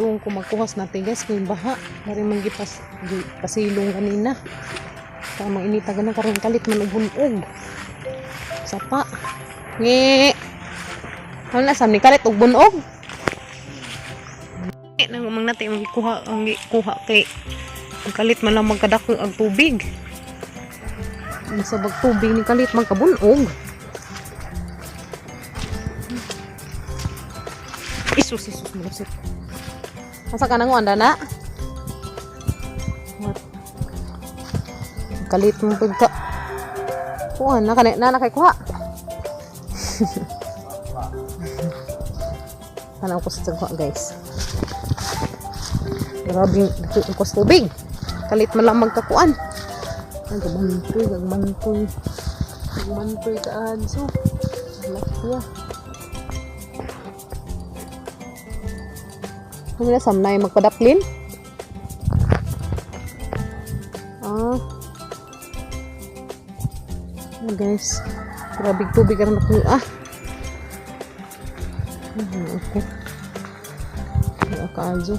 padung ko magkuhas natin guys kay baha dari manggipas pasilong kanina kaya inita ganang karon kalit man ubunog sapa nge ano na sam ni kalit ug bunog nang umang natin magkuha ang kuha kay ang kalit man lang magkadako ang tubig ang sabag tubig ni kalit magkabunog isus malusip masa ka nang anda na kalit mo pagka kuha na kay kuha kanang ko sa kuha guys grabe ko sa tubig kalit man lang magkakuan gagmantoy kaan so lakya Ano samnay magpadaplin? Guys, grabe tubig karena ako okay. Kazo.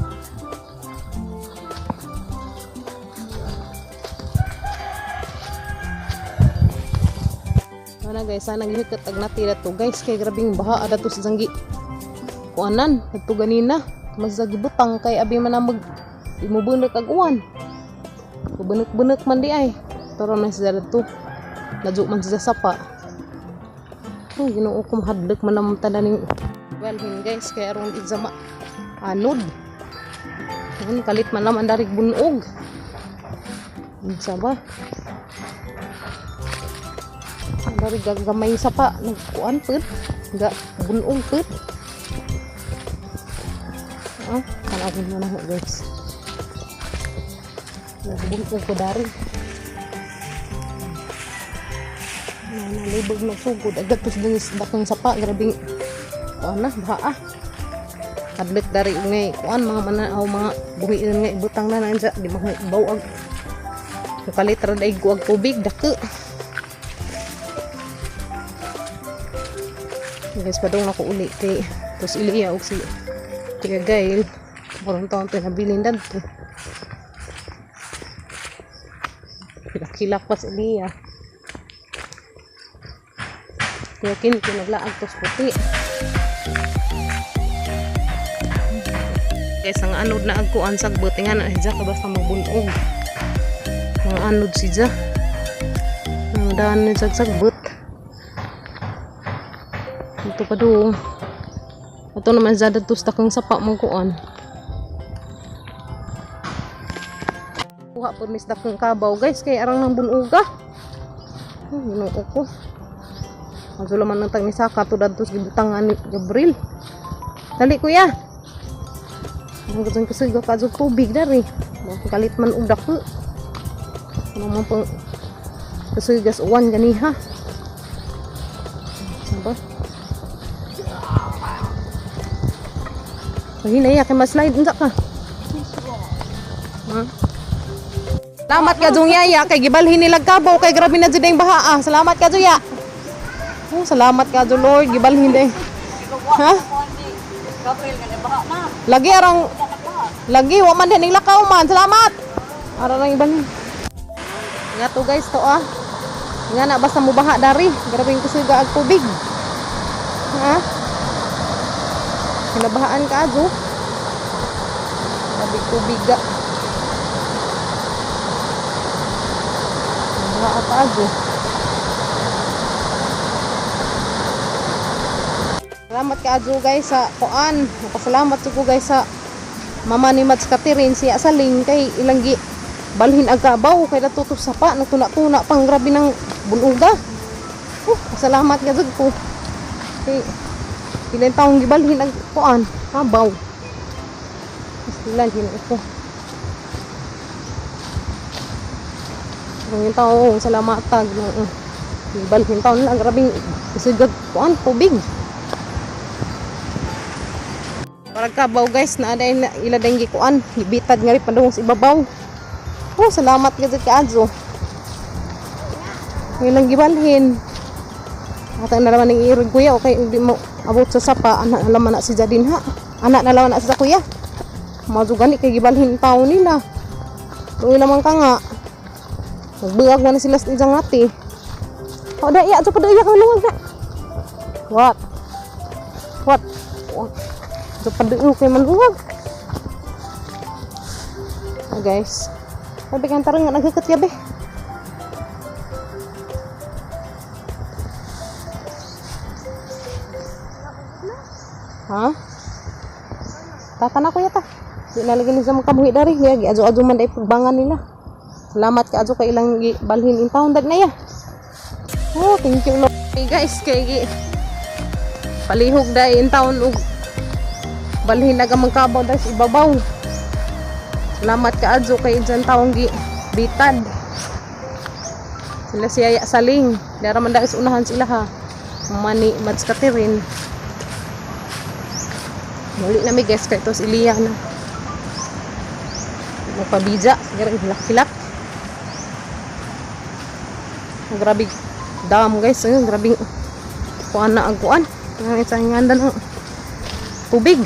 Mana guys, sana gihikat ag natira to guys kay grabing baha ada to sa sanggi. Kuanan, adto ganina. Mas lagi butang kay abi man mag imubunek ag uwan. Bubunek man di ay. Pero na sa to. Nadyo man sa sapa. Oh, Ginoo ko mahadlok man ang tananing welhin guys kay aron izama anod. Yan kalit man naman darig bunog. Unsa ba? Darig gamay sapa nagkuan pud. Ga bunog pud. Kalawin mo na ho guys nagbungkog ko dari nalibog na sugod agad tos dungis dakong sapa grabing kuan na baha kadlek dari ngay kuan mga manaaw mga buhiin nga ibutang na nandiya di mga ibaw ag kalitra daig ko ag tubig dake guys padong ako uli kay tos iliya og si tiga gail orang taon pinabilin dadto kilak pas dia yakin kinaglaag tos puti guys ang anod na agkuan sagbot nga na siya ka basta magbunog ang anod siya ang daan na sagbot ito pa doon ito naman zada tusta kang sapa mong kuan. Kuha po mis dakong kabaw guys kay arang nang bunuga. Ginoo ko. Aso laman nang tang misaka to dadto sa gibutangan ni Gabriel. Dali kuya. Ang gudong kasugo ka sa tubig dari. Kalit man udak ko. Ano man pang kasugas uwan ganiha. Saba. Hinay kay maslide unsa ka? Salamat ka jung yaya kay gibalhin nilag kabaw kay grabe na jud ang baha. Salamat ka juya. Oh, salamat ka jud Lord gibalhin day. Ha? Gabriel nga baha na. Lagi arang lagi wa man din lakaw man. Salamat. Ara nang ibalhin. Nga to guys to Nga na basta mo baha dari. Grabe kusuga ag tubig. Ha? Kinabahaan ka ajo tubig ga baha pa ajo salamat ka ajo guys sa kuan napasalamat ko guys sa mama ni Mats Katirin siya saling kay ilanggi balhin agabaw kay natutok sapa nagtuna-tuna pang grabe ng bunuga salamat ka jud ko kay ilan taong gibalhin ang kuan kabaw ilan din ito ang taong salamatag gibalhin taon na grabing isigag kuan tubig parang kabaw guys na aday na ila dayng gikuan ibitad nga ri padung sa ibabaw salamat gid ka adso ilang gibalhin ata na naman ng irog kuya okay hindi mo abot sa sapa anak na laman na si Jadin ha anak na laman na sa kuya Mazugani kay gibalhin taon nila. Tuloy naman ka nga. Nagbuwag na sila sa isang ati. O, daya. Ito pa daya ka luwag na. What? Ito pa daya kayo maluwag. Guys. Sabi kang tarang nga nagkakat yabe. Ha? Tatan ako yata. Di nalagyan nila sa mga kabuhi dari. Di ajo-ajo man dahil pagbangan nila. Salamat ka ajo ka ilang balhin in taon dag na ya. Oh, thank you Lord. Hey guys, kay palihog dahil in taon ug balhin na gamang kabaw dahil sa ibabaw. Salamat ka ajo kay dyan taong bitad. Sila siya saling. Dara man dahil sa unahan sila ha. Mani mads katirin. Muli na may guys kay ito si Lia na. Magpabidya. Garang hilak-hilak. Grabe dam guys. Grabe kuan na ang kuan. Ngayon sa hingandan tubig.